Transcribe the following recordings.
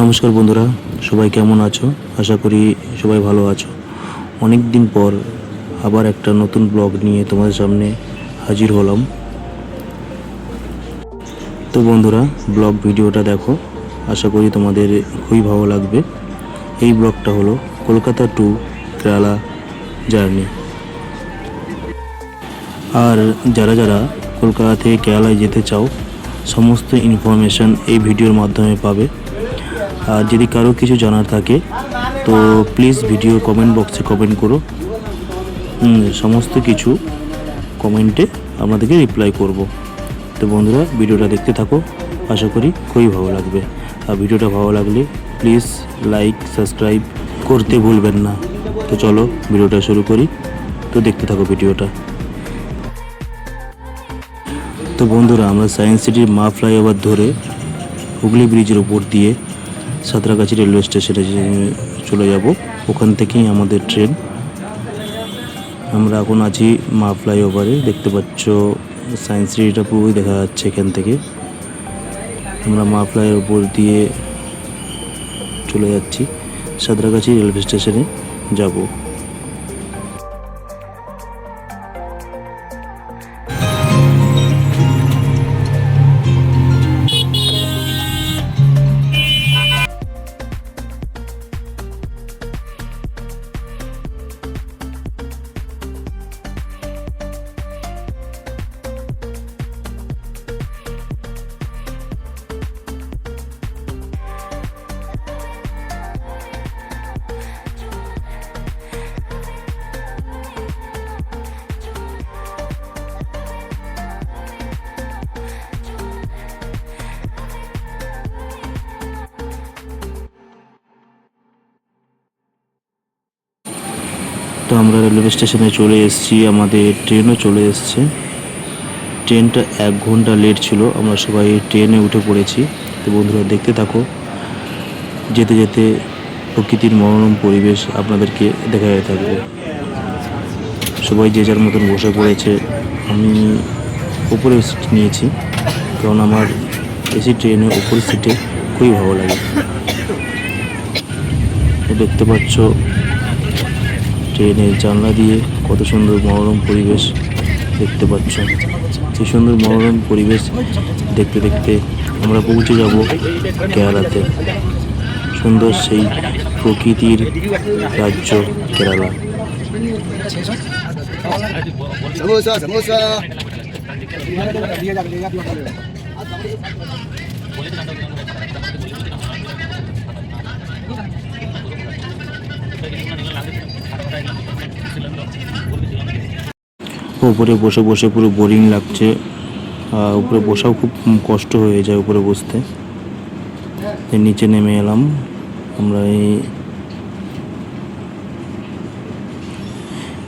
নমস্কার বন্ধুরা, সবাই কেমন আছো? আশা করি সবাই ভালো আছো। অনেক দিন পর আবার একটা নতুন ব্লগ নিয়ে তোমাদের সামনে হাজির হলাম। তো বন্ধুরা, ব্লগ ভিডিওটা দেখো, আশা করি তোমাদের খুবই ভালো লাগবে। এই ব্লগটা হলো কলকাতা টু কেরালা জার্নি। আর যারা যারা কলকাতা থেকে কেরালায় যেতে চাও, সমস্ত ইনফরমেশান এই ভিডিওর মাধ্যমে পাবে। আর যদি কারো কিছু জানার থাকে তো প্লিজ ভিডিও কমেন্ট বক্সে কমেন্ট করো। সমস্ত কিছু কমেন্টে আপনাদেরকে রিপ্লাই করব। তো বন্ধুরা, ভিডিওটা দেখতে থাকো, আশা করি খুবই ভালো লাগবে। আর ভিডিওটা ভালো লাগলে প্লিজ লাইক সাবস্ক্রাইব করতে ভুলবেন না। তো চলো ভিডিওটা শুরু করি। তো দেখতে থাকো ভিডিওটা। তো বন্ধুরা, আমরা সায়েন্স সিটির মা ফ্লাইওভার ধরে হুগলি ব্রিজের উপর দিয়ে সাঁতরাগাছি রেলওয়ে স্টেশনে চলে যাব। ওখান থেকেই আমাদের ট্রেন। আমরা এখন আছি মা ফ্লাইওভারে। দেখতে পাচ্ছ সায়েন্স সিটিটা পুরোই দেখা যাচ্ছে এখান থেকে। আমরা মা ফ্লাইয়ের উপর দিয়ে চলে যাচ্ছি, সাঁতরাগাছি রেলওয়ে স্টেশনে যাব। তো আমরা রেলওয়ে স্টেশনে চলে এসেছি, আমাদের ট্রেনও চলে এসছে। ট্রেনটা 1 ঘন্টা লেট ছিল, আমরা সবাই ট্রেনে উঠে পড়েছি। তো বন্ধুরা, দেখতে থাকো। যেতে যেতে প্রকৃতির মনোরম পরিবেশ আপনাদেরকে দেখাতে থাকবে। সবাই যে যার মতন বসে পড়েছে। আমি উপরে সিট নিয়েছি, কারণ আমার এসি ট্রেনের উপরের সিটে খুবই ভালো লাগে। দেখতে পাচ্ছ ট্রেনের জানলা দিয়ে কত সুন্দর মনোরম পরিবেশ দেখতে পাচ্ছ। সেই সুন্দর মনোরম পরিবেশ দেখতে দেখতে আমরা পৌঁছে যাব কেরালাতে। সুন্দর সেই প্রকৃতির রাজ্য কেরালা। উপরে বসে বসে পুরো বোরিং লাগছে। উপরে বসাও খুব কষ্ট হয়ে যায় উপরে বসতে। নিচে নেমে এলাম আমরা। এই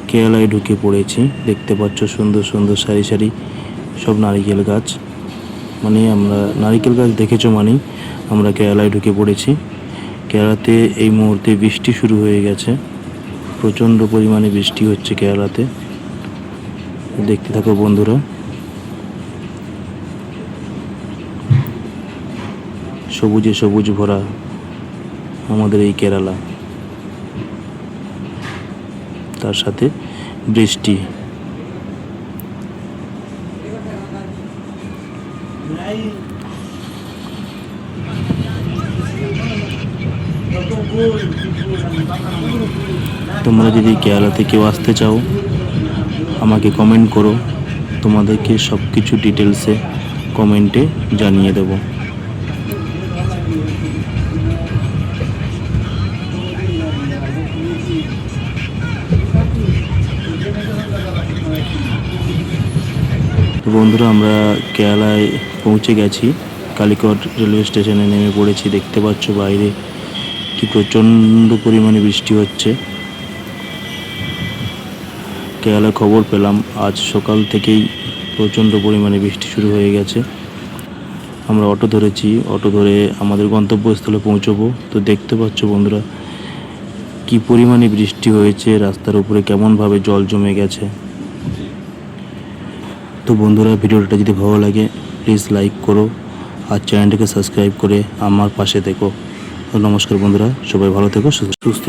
কেরালায় ঢুকে পড়েছি। দেখতে পাচ্ছ সুন্দর সুন্দর সারি সারি সব নারিকেল গাছ। মানে আমরা নারিকেল গাছ দেখেছো মানেই আমরা কেরালায় ঢুকে পড়েছি। কেরালাতে এই মুহূর্তে বৃষ্টি শুরু হয়ে গেছে। প্রচণ্ড পরিমাণে বৃষ্টি হচ্ছে কেরালাতে। দেখতে থাকো বন্ধুরা। সবুজে সবুজ ভরা আমাদের এই কেরালা, তার সাথে বৃষ্টি। তোমরা যদি কেরালাতে কেউ আসতে চাও আমাকে কমেন্ট করো, তোমাদেরকে সব কিছু ডিটেলসে কমেন্টে জানিয়ে দেব। তো বন্ধুরা, আমরা কেরালায় পৌঁছে গেছি। কালিকট রেলওয়ে স্টেশনে নেমে পড়েছি। দেখতে পাচ্ছ বাইরে কি প্রচণ্ড পরিমাণে বৃষ্টি হচ্ছে। কেরালায় খবর পেলাম আজ সকাল থেকেই প্রচণ্ড পরিমাণে বৃষ্টি শুরু হয়ে গেছে। আমরা অটো ধরেছি, অটো ধরে আমাদের গন্তব্যস্থলে পৌঁছবো। তো দেখতে পাচ্ছ বন্ধুরা কি পরিমাণে বৃষ্টি হয়েছে, রাস্তার উপরে কেমনভাবে জল জমে গেছে। তো বন্ধুরা, ভিডিওটা যদি ভালো লাগে প্লিজ লাইক করো আর চ্যানেলটাকে সাবস্ক্রাইব করে আমার পাশে থেকো। নমস্কার বন্ধুরা, সবাই ভালো থেকো, সুস্থ